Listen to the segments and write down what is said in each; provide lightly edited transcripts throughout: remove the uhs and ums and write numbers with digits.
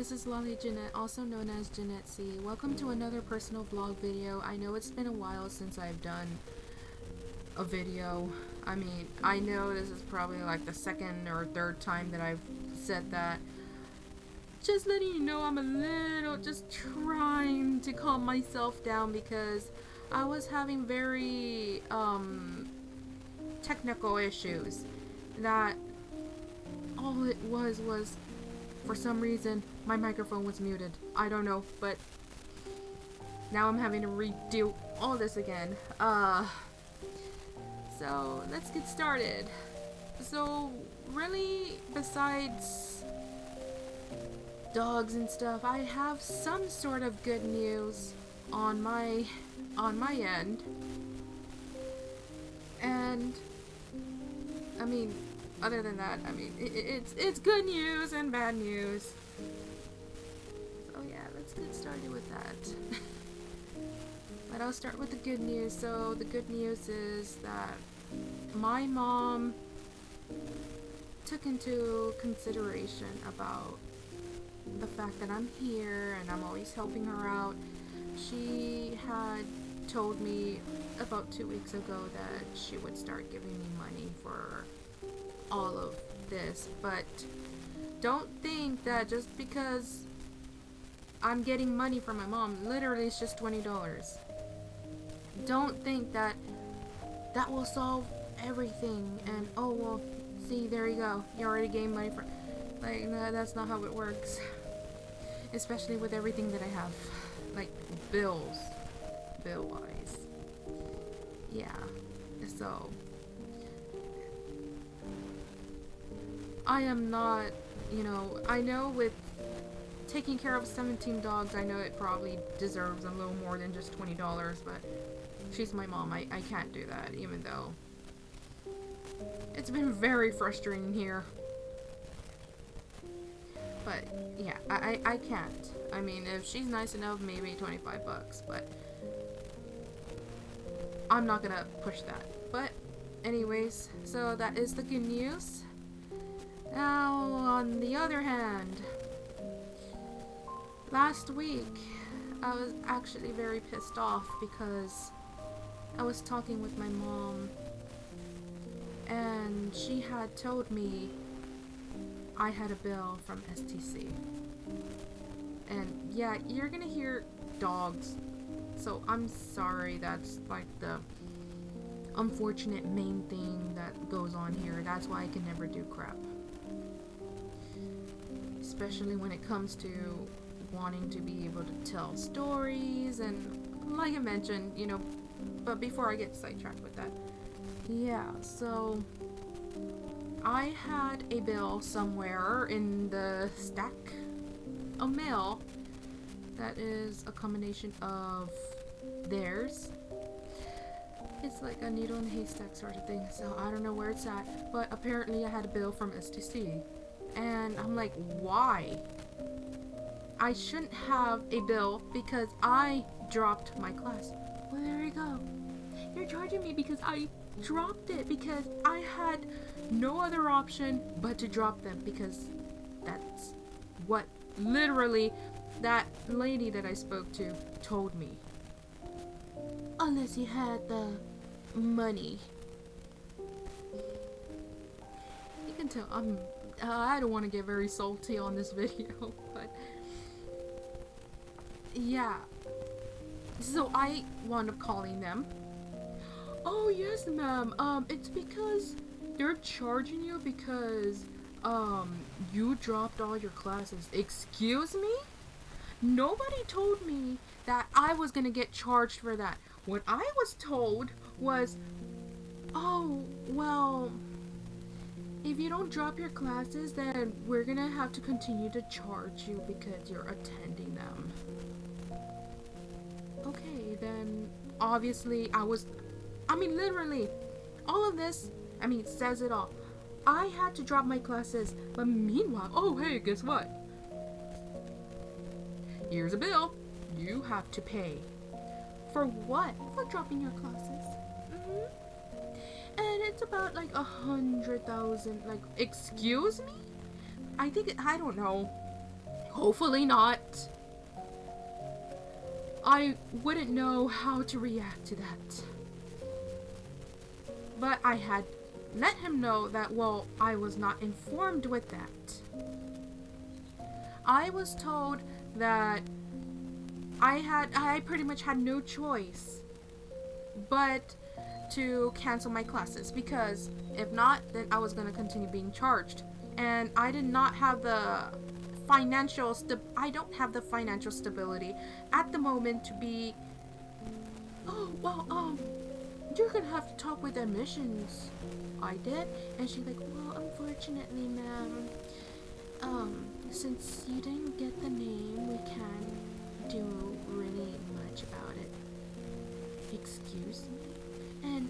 this is Lolly Jeanette, also known as Jeanette C. Welcome to another personal vlog video. I know it's been a while since I've done a video. I mean, I know this is probably like the second or third time that I've said that. Just letting you know I'm a little just trying to calm myself down because I was having very technical issues that all it was for some reason my microphone was muted. I don't know, but now I'm having to redo all this again. So let's get started. So really, besides dogs and stuff, I have some sort of good news on my end. And I mean, other than that, I mean, it's good news and bad news. So yeah, let's get started with that. But I'll start with the good news. So the good news is that my mom took into consideration about the fact that I'm here and I'm always helping her out. She had told me about 2 weeks ago that she would start giving me money for all of this, but don't think that just because I'm getting money from my mom, literally it's just $20. Don't think that that will solve everything and oh well, see, there you go, you already gained money for, like, no, that's not how it works. Especially with everything that I have, like bill wise. Yeah, so I am not, I know with taking care of 17 dogs, I know it probably deserves a little more than just $20, but she's my mom. I can't do that, even though it's been very frustrating here. But yeah, I can't. I mean, if she's nice enough, maybe 25 bucks, but I'm not gonna push that. But anyways, so that is the good news. Now, on the other hand, last week I was actually very pissed off because I was talking with my mom and she had told me I had a bill from STC. And yeah, you're gonna hear dogs, so I'm sorry, that's like the unfortunate main thing that goes on here. That's why I can never do crap. Especially when it comes to wanting to be able to tell stories and like I mentioned, but before I get sidetracked with that. Yeah, so I had a bill somewhere in the stack of mail that is a combination of theirs. It's like a needle in a haystack sort of thing, so I don't know where it's at, but apparently I had a bill from STC. And I'm like, why? I shouldn't have a bill because I dropped my class. Well, there you go. You're charging me because I dropped it, because I had no other option but to drop them, because that's what literally that lady that I spoke to told me. Unless you had the money. You can tell I don't want to get very salty on this video, but yeah. So I wound up calling them. Oh yes, ma'am. It's because they're charging you because you dropped all your classes. Excuse me? Nobody told me that I was gonna get charged for that. What I was told was, oh, well, if you don't drop your classes, then we're gonna have to continue to charge you because you're attending them. Okay, then obviously literally, all of this, says it all. I had to drop my classes, but meanwhile, oh hey, guess what? Here's a bill. You have to pay. For what? For dropping your classes. And it's about like 100,000. Like, excuse me? I don't know Hopefully not. I wouldn't know how to react to that. But I had let him know that, well, I was not informed with that. I was told that I pretty much had no choice but to cancel my classes, because if not, then I was going to continue being charged. And I did not have the I don't have the financial stability at the moment to be, oh, well, you're gonna have to talk with admissions. I did, and she's like, well, unfortunately, ma'am, since you didn't get the name, we can't do really much about it. Excuse me? And,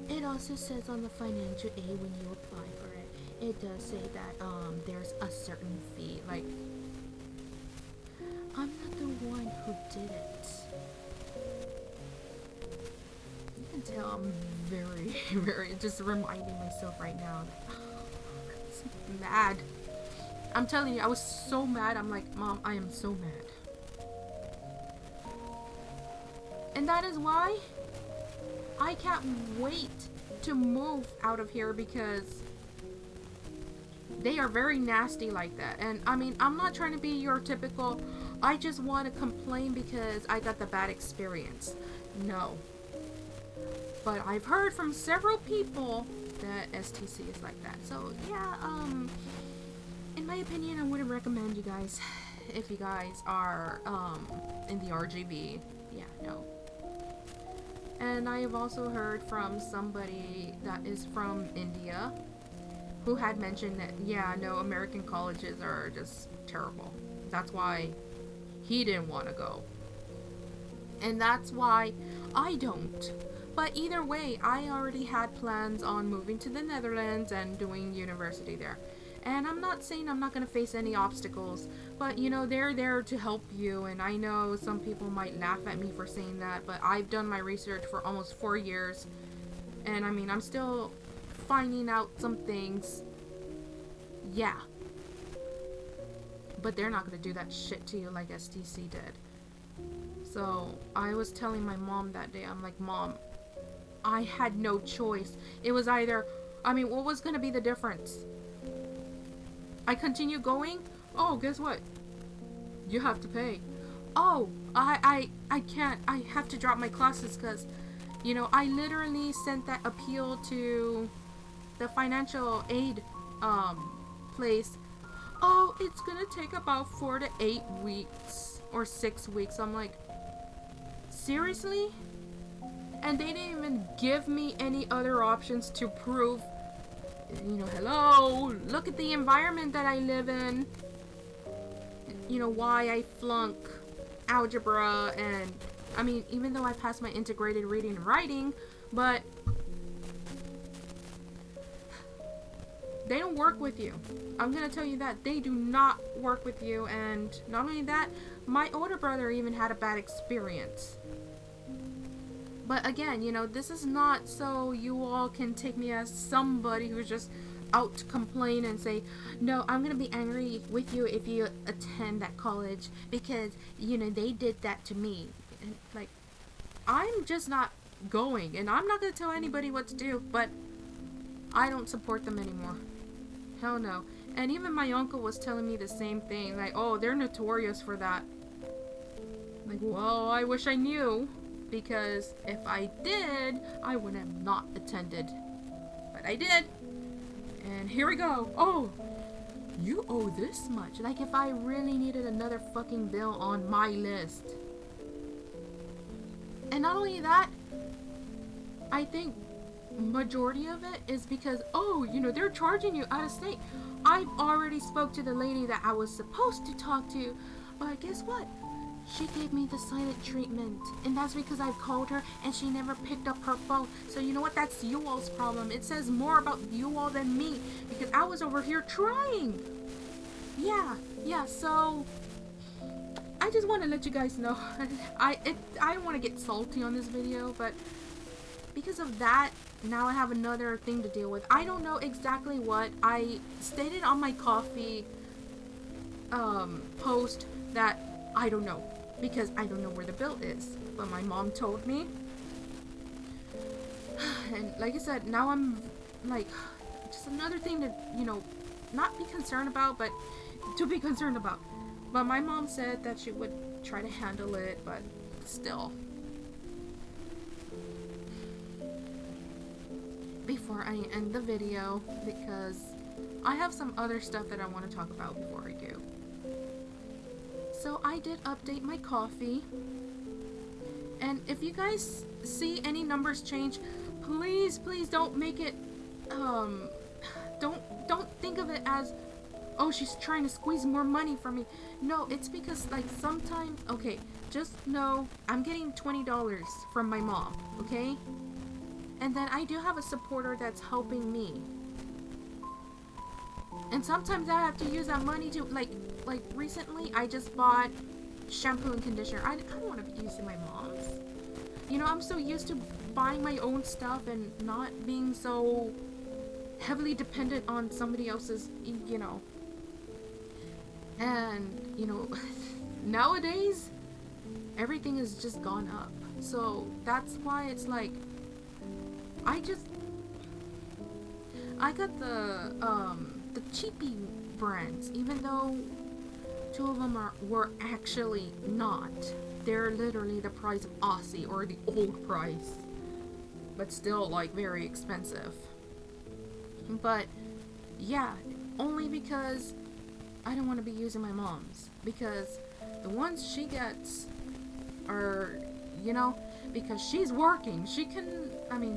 it also says on the financial aid when you apply for it, it does say that, there's a certain fee. Like, I'm not the one who did it. You can tell I'm very, very, just reminding myself right now that, I'm mad. I'm telling you, I was so mad. I'm like, Mom, I am so mad. And that is why I can't wait to move out of here, because they are very nasty like that. And I mean, I'm not trying to be your typical, I just want to complain because I got the bad experience. No. But I've heard from several people that STC is like that. So yeah, in my opinion, I wouldn't recommend you guys if you guys are in the RGV. Yeah, no. And I have also heard from somebody that is from India who had mentioned that, yeah, no, American colleges are just terrible. That's why he didn't want to go. And that's why I don't. But either way, I already had plans on moving to the Netherlands and doing university there. And I'm not saying I'm not going to face any obstacles, but you know, they're there to help you. And I know some people might laugh at me for saying that, but I've done my research for almost 4 years. And I mean, I'm still finding out some things. Yeah. But they're not going to do that shit to you like STC did. So I was telling my mom that day, I'm like, Mom, I had no choice. It was either, I mean, what was going to be the difference? I continue going? Oh, guess what? You have to pay. Oh, I can't. I have to drop my classes because, you know, I literally sent that appeal to the financial aid place. Oh, it's gonna take about 4 to 8 weeks or 6 weeks. I'm like, seriously? And they didn't even give me any other options to prove, you know, hello, look at the environment that I live in. You know, why I flunk algebra. And I mean, even though I passed my integrated reading and writing, but they don't work with you. I'm gonna tell you that. They do not work with you. And not only that, my older brother even had a bad experience. But again, you know, this is not so you all can take me as somebody who's just out to complain and say, no, I'm gonna be angry with you if you attend that college because, you know, they did that to me. And like, I'm just not going, and I'm not gonna tell anybody what to do, but I don't support them anymore. Hell no. And even my uncle was telling me the same thing, like, oh, they're notorious for that. Like, well, I wish I knew. Because if I did, I would have not attended. But I did. And here we go. Oh, you owe this much. Like if I really needed another fucking bill on my list. And not only that, I think majority of it is because, oh, you know, they're charging you out of state. I've already spoke to the lady that I was supposed to talk to. But guess what? She gave me the silent treatment, and that's because I've called her and she never picked up her phone. So you know what? That's you all's problem. It says more about you all than me, because I was over here trying. Yeah, so I just want to let you guys know. I don't want to get salty on this video, but because of that, now I have another thing to deal with. I don't know exactly what. I stated on my coffee post that I don't know, because I don't know where the bill is. But my mom told me. And like I said, now I'm like, just another thing to, not be concerned about, but to be concerned about. But my mom said that she would try to handle it, but still. Before I end the video, because I have some other stuff that I want to talk about before I do. So I did update my coffee. And if you guys see any numbers change, please don't make it, don't think of it as, oh, she's trying to squeeze more money from me. No, it's because, like, sometimes, okay, just know I'm getting $20 from my mom, okay? And then I do have a supporter that's helping me. And sometimes I have to use that money to, like recently I just bought shampoo and conditioner. I don't want to be using my mom's. I'm so used to buying my own stuff and not being so heavily dependent on somebody else's, And, nowadays, everything has just gone up. So that's why it's like, I got the cheapy brands, even though two of them were actually not. They're literally the price of Aussie, or the old price, but still, like, very expensive. But yeah, only because I don't want to be using my mom's, because the ones she gets are, because she's working, she can,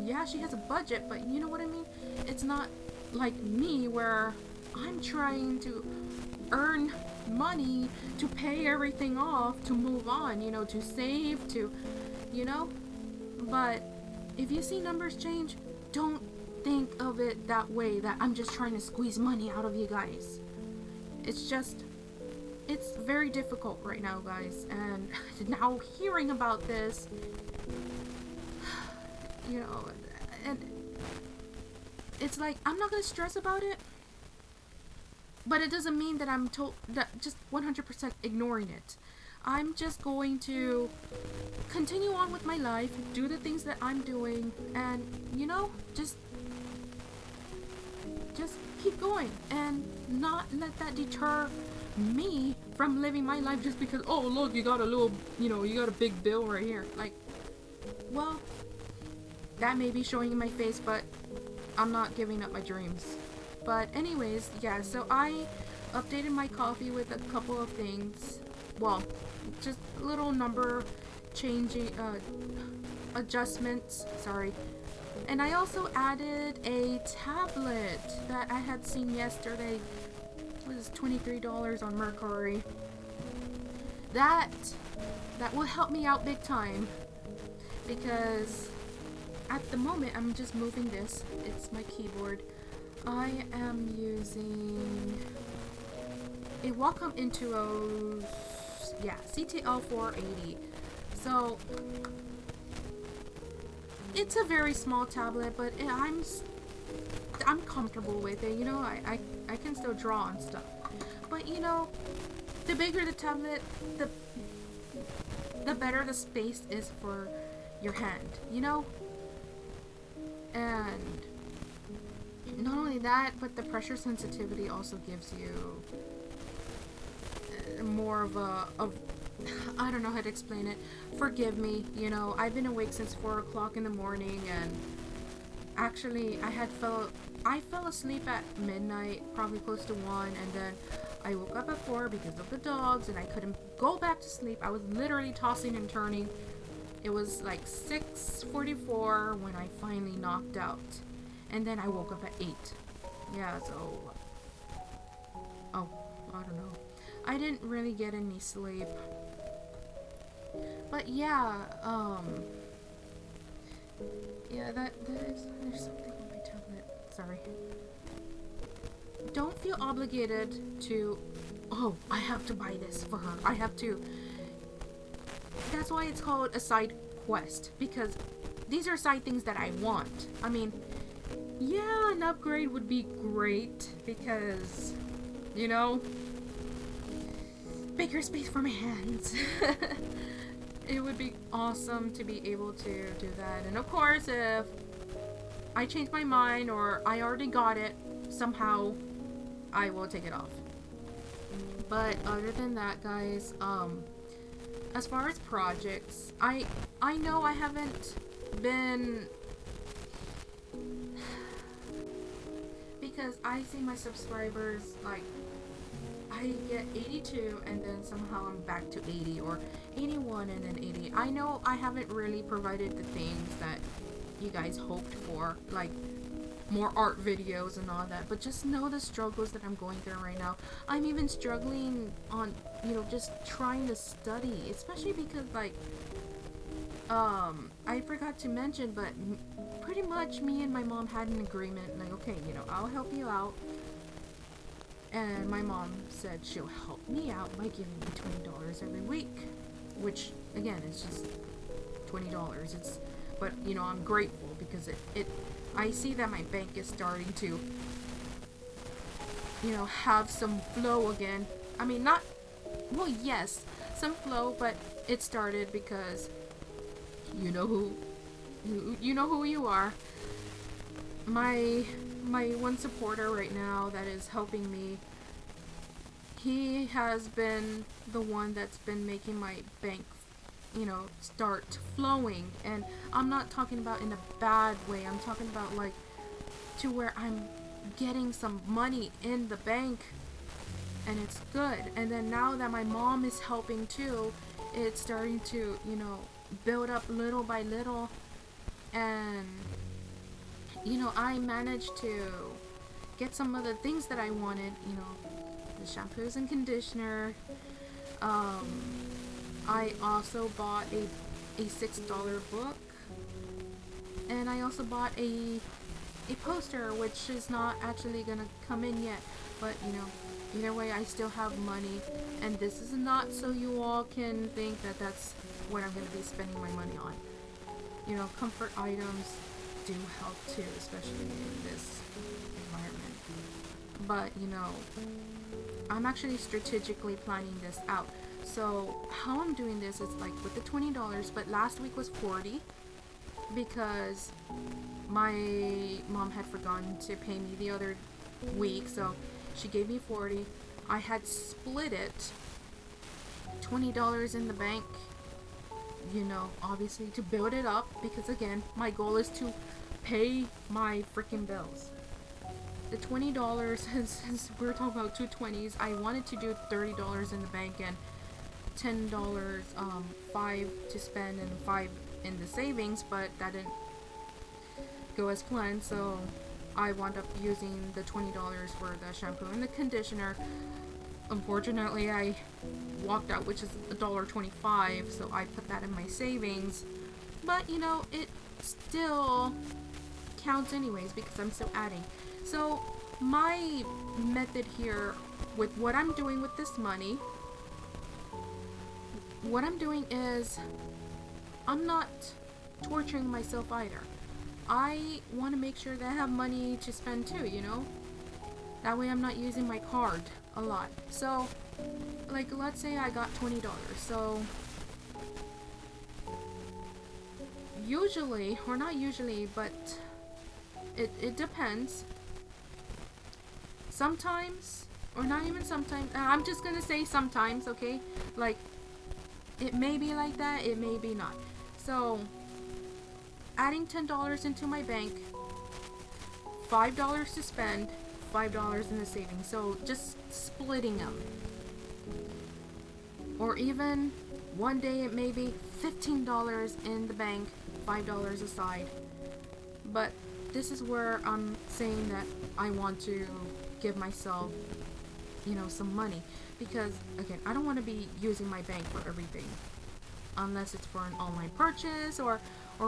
yeah, she has a budget, but you know what I mean? It's not like me, where I'm trying to earn money to pay everything off, to move on, to save, to, but if you see numbers change, don't think of it that way, that I'm just trying to squeeze money out of you guys. It's very difficult right now, guys, and now hearing about this, and it's like, I'm not gonna stress about it, but it doesn't mean that I'm just 100% ignoring it. I'm just going to continue on with my life, do the things that I'm doing, and, just keep going, and not let that deter me from living my life just because, oh, look, you got a little, you got a big bill right here. Like, well, that may be showing in my face, but I'm not giving up my dreams. But anyways, yeah, so I updated my coffee with a couple of things. Well, just little number changing, adjustments, sorry. And I also added a tablet that I had seen yesterday. It was $23 on Mercari. That will help me out big time, because at the moment I'm just moving this. It's my keyboard. I am using a Wacom Intuos, CTL 480. So it's a very small tablet, but I'm comfortable with it. I can still draw on stuff. But the bigger the tablet, the better the space is for your hand, And not only that, but the pressure sensitivity also gives you more of I don't know how to explain it. Forgive me, I've been awake since 4 o'clock in the morning, and actually I fell asleep at midnight, probably close to 1, and then I woke up at 4 because of the dogs, and I couldn't go back to sleep. I was literally tossing and turning. It was like 6:44 when I finally knocked out. And then I woke up at 8. Yeah, so, I don't know. I didn't really get any sleep. But yeah, there's something on my tablet. Sorry. Don't feel obligated to, oh, I have to buy this for her. I have to. That's why it's called a side quest, because these are side things that I want. I mean, yeah, an upgrade would be great because, you know, bigger space for my hands. It would be awesome to be able to do that. And of course, if I change my mind or I already got it somehow, I will take it off. But other than that, guys, as far as projects, I know I haven't been, because I see my subscribers, like, I get 82 and then somehow I'm back to 80, or 81 and then 80. I know I haven't really provided the things that you guys hoped for, like more art videos and all that, but just know the struggles that I'm going through right now. I'm even struggling on, you know, just trying to study, especially because, like, I forgot to mention, but pretty much me and my mom had an agreement, like, okay, you know, I'll help you out. And my mom said she'll help me out by giving me $20 every week, which, again, it's just $20. It's, but, you know, I'm grateful because I see that my bank is starting to, you know, have some flow again. I mean, not, well, yes, some flow, but it started because you know who you are. My one supporter right now that is helping me, he has been the one that's been making my bank, you know, start flowing. And I'm not talking about in a bad way. I'm talking about, like, to where I'm getting some money in the bank and it's good. And then now that my mom is helping too, it's starting to, you know, build up little by little. And, you know, I managed to get some of the things that I wanted, you know, the shampoos and conditioner. I also bought a $6 book, and I also bought a poster, which is not actually gonna come in yet, but, you know, either way, I still have money. And this is not so you all can think that that's what I'm gonna be spending my money on. You know, comfort items do help too, especially in this environment. But, you know, I'm actually strategically planning this out. So how I'm doing this is, like, with the $20, but last week was $40 because my mom had forgotten to pay me the other week, so she gave me $40. I had split it, $20 in the bank, you know, obviously to build it up, because again, my goal is to pay my freaking bills. The $20, since we're talking about two 20s, I wanted to do $30 in the bank and $10, $5 to spend and $5 in the savings, but that didn't go as planned, so I wound up using the $20 for the shampoo and the conditioner. Unfortunately, I walked out, which is $1.25, so I put that in my savings. But, you know, it still counts anyways because I'm still adding. So my method here with what I'm doing with this money, what I'm doing is I'm not torturing myself either. I want to make sure that I have money to spend too, you know? That way I'm not using my card a lot. So, like, let's say I got $20. So, usually, or not usually, but it depends. Sometimes, or not even sometimes, I'm just gonna say sometimes, okay? Like, it may be like that, it may be not. So, adding $10 into my bank, $5 to spend, $5 in the savings. So just splitting them. Or even one day it may be $15 in the bank, $5 aside. But this is where I'm saying that I want to give myself, you know, some money. Because, again, I don't want to be using my bank for everything. Unless it's for an online purchase or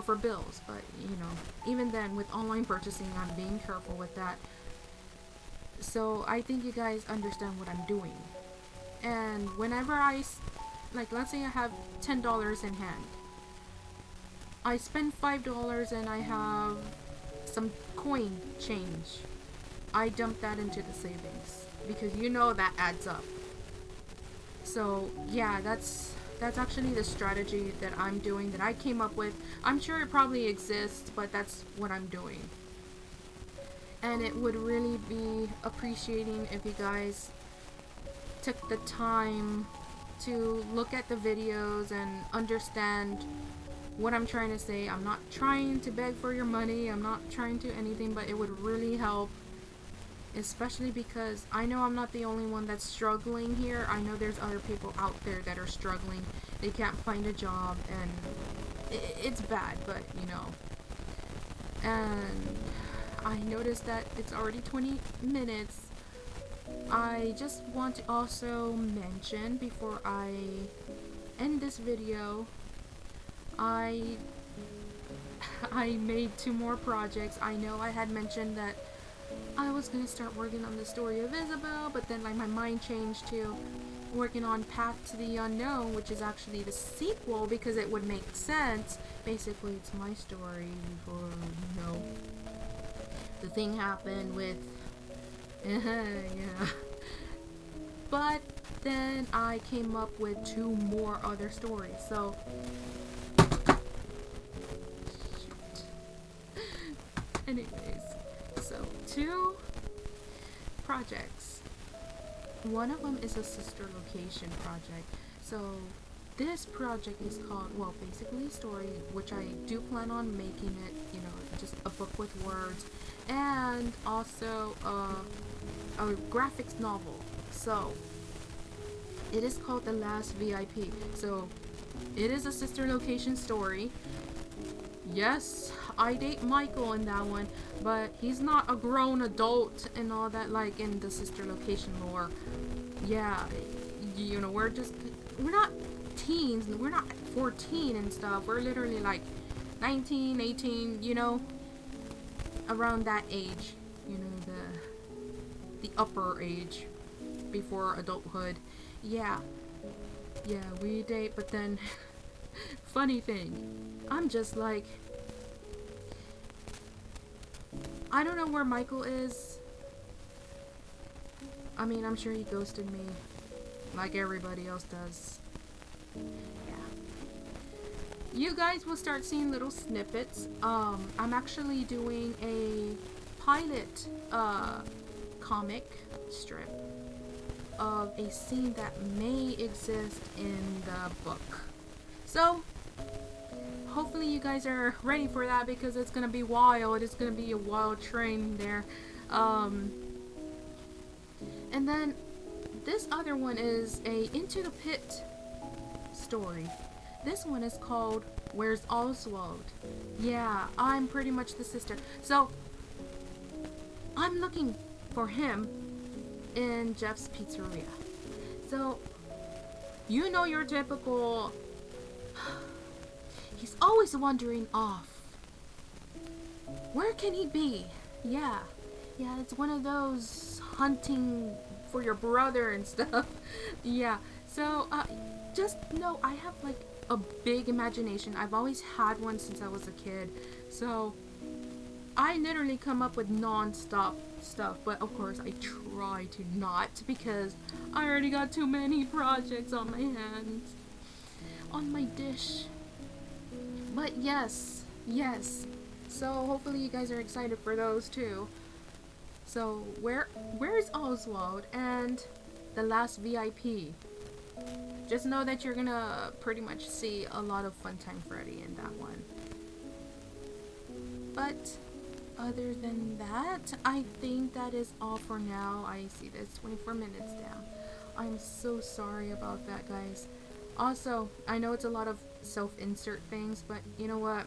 for bills. But, you know, even then, with online purchasing, I'm being careful with that. So I think you guys understand what I'm doing. And whenever like, let's say I have $10 in hand, I spend $5 and I have some coin change. I dump that into the savings because you know that adds up. So yeah, that's actually the strategy that I'm doing, that I came up with. I'm sure it probably exists, but that's what I'm doing. And it would really be appreciating if you guys took the time to look at the videos and understand what I'm trying to say. I'm not trying to beg for your money. I'm not trying to anything, but it would really help. Especially because I know I'm not the only one that's struggling here. I know there's other people out there that are struggling. They can't find a job and it's bad, but you know. And I noticed that it's already 20 minutes. I just want to also mention before I end this video, I made 2 more projects. I know I had mentioned that I was gonna start working on the story of Isabel, but then like my mind changed to working on Path to the Unknown, which is actually the sequel because it would make sense. Basically, it's my story before, you know, the thing happened with yeah. But then I came up with 2 more other stories. So anyways, so 2 projects. One of them is a sister location project. So this project is called, well, basically a story, which I do plan on making it, you know, just a book with words, and also a graphics novel. So it is called The Last VIP. So it is a sister location story. Yes, I date Michael in that one, but he's not a grown adult and all that like in the sister location lore. Yeah, you know, we're not teens, we're not 14 and stuff. We're literally like 19, 18, you know, around that age, you know, the upper age before adulthood. Yeah, we date, but then funny thing, I'm just like, I don't know where Michael is. I mean, I'm sure he ghosted me like everybody else does. Yeah. You guys will start seeing little snippets. I'm actually doing a pilot comic strip of a scene that may exist in the book. So hopefully you guys are ready for that because it's gonna be wild. It's gonna be a wild train there. And then this other one is a Into the Pit story. This one is called Where's Oswald? Yeah, I'm pretty much the sister. So I'm looking for him in Jeff's Pizzeria. So you know your typical, he's always wandering off. Where can he be? Yeah, it's one of those hunting for your brother and stuff. Yeah, so just know I have like a big imagination. I've always had one since I was a kid. So I literally come up with non-stop stuff, but of course I try to not because I already got too many projects on my hands, on my dish. But yes. So hopefully you guys are excited for those too. So where's Oswald and The Last VIP? Just know that you're gonna pretty much see a lot of Funtime Freddy in that one. But other than that, I think that is all for now. I see there's 24 minutes down. I'm so sorry about that, guys. Also, I know it's a lot of self-insert things, but you know what?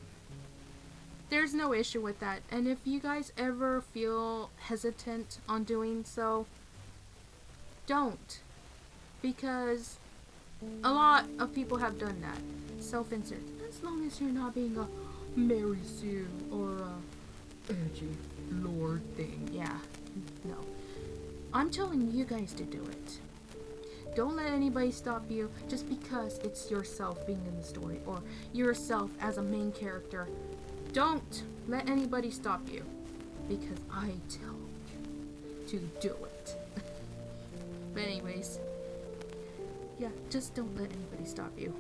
There's no issue with that. And if you guys ever feel hesitant on doing so, don't. Because a lot of people have done that. Self-insert. As long as you're not being a Mary Sue or a edgy lord thing. Yeah. No. I'm telling you guys to do it. Don't let anybody stop you just because it's yourself being in the story or yourself as a main character. Don't let anybody stop you because I told you to do it. But anyways, yeah, just don't let anybody stop you.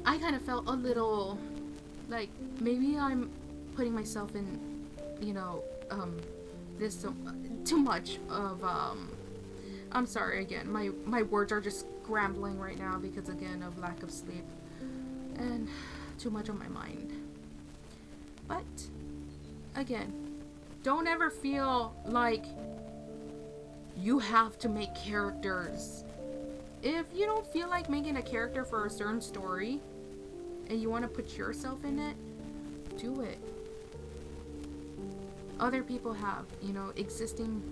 I kind of felt a little like maybe I'm putting myself in, you know, this too much of I'm sorry again. My words are just scrambling right now because again of lack of sleep and too much on my mind. But again, don't ever feel like you have to make characters. If you don't feel like making a character for a certain story and you want to put yourself in it, do it. Other people have, you know, existing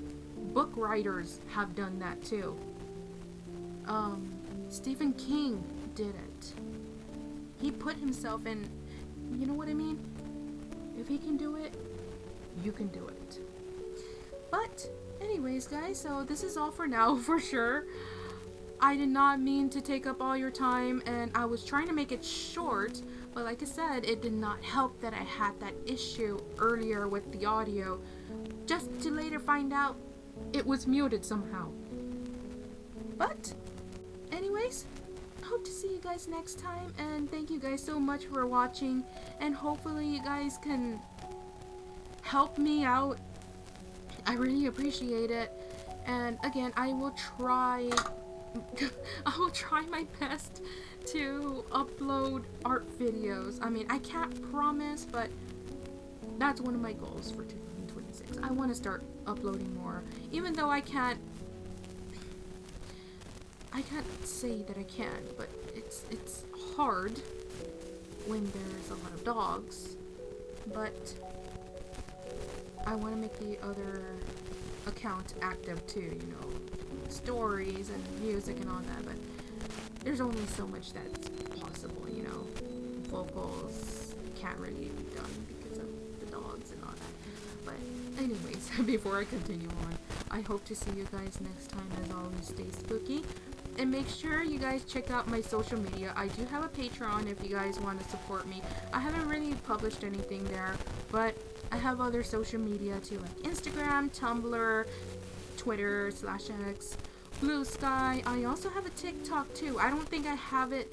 book writers have done that too. Stephen King did it. He put himself in, you know what I mean? If he can do it, you can do it. But anyways, guys, so this is all for now for sure. I did not mean to take up all your time, and I was trying to make it short, but like I said, it did not help that I had that issue earlier with the audio, just to later find out it was muted somehow. But anyways, hope to see you guys next time, and thank you guys so much for watching, and hopefully you guys can help me out. I really appreciate it, and again, I will try my best to upload art videos. I mean, I can't promise, but that's one of my goals for 2026. I want to start uploading more, even though I can't say that I can, but it's hard when there's a lot of dogs. But I want to make the other account active too, you know, stories and music and all that, but there's only so much that's possible, you know. Vocals can't really be done because of the dogs and all that. But anyways, before I continue on, I hope to see you guys next time. As always, stay spooky. And make sure you guys check out my social media. I do have a Patreon if you guys want to support me. I haven't really published anything there, but I have other social media too, like Instagram, Tumblr, Twitter /X, Blue Sky. I also have a TikTok too. I don't think I have it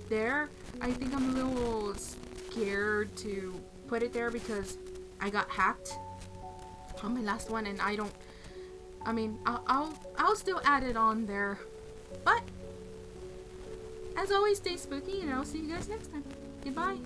there. I think I'm a little scared to put it there because I got hacked on my last one, and I'll still add it on there. But as always, stay spooky, and I'll see you guys next time. Goodbye.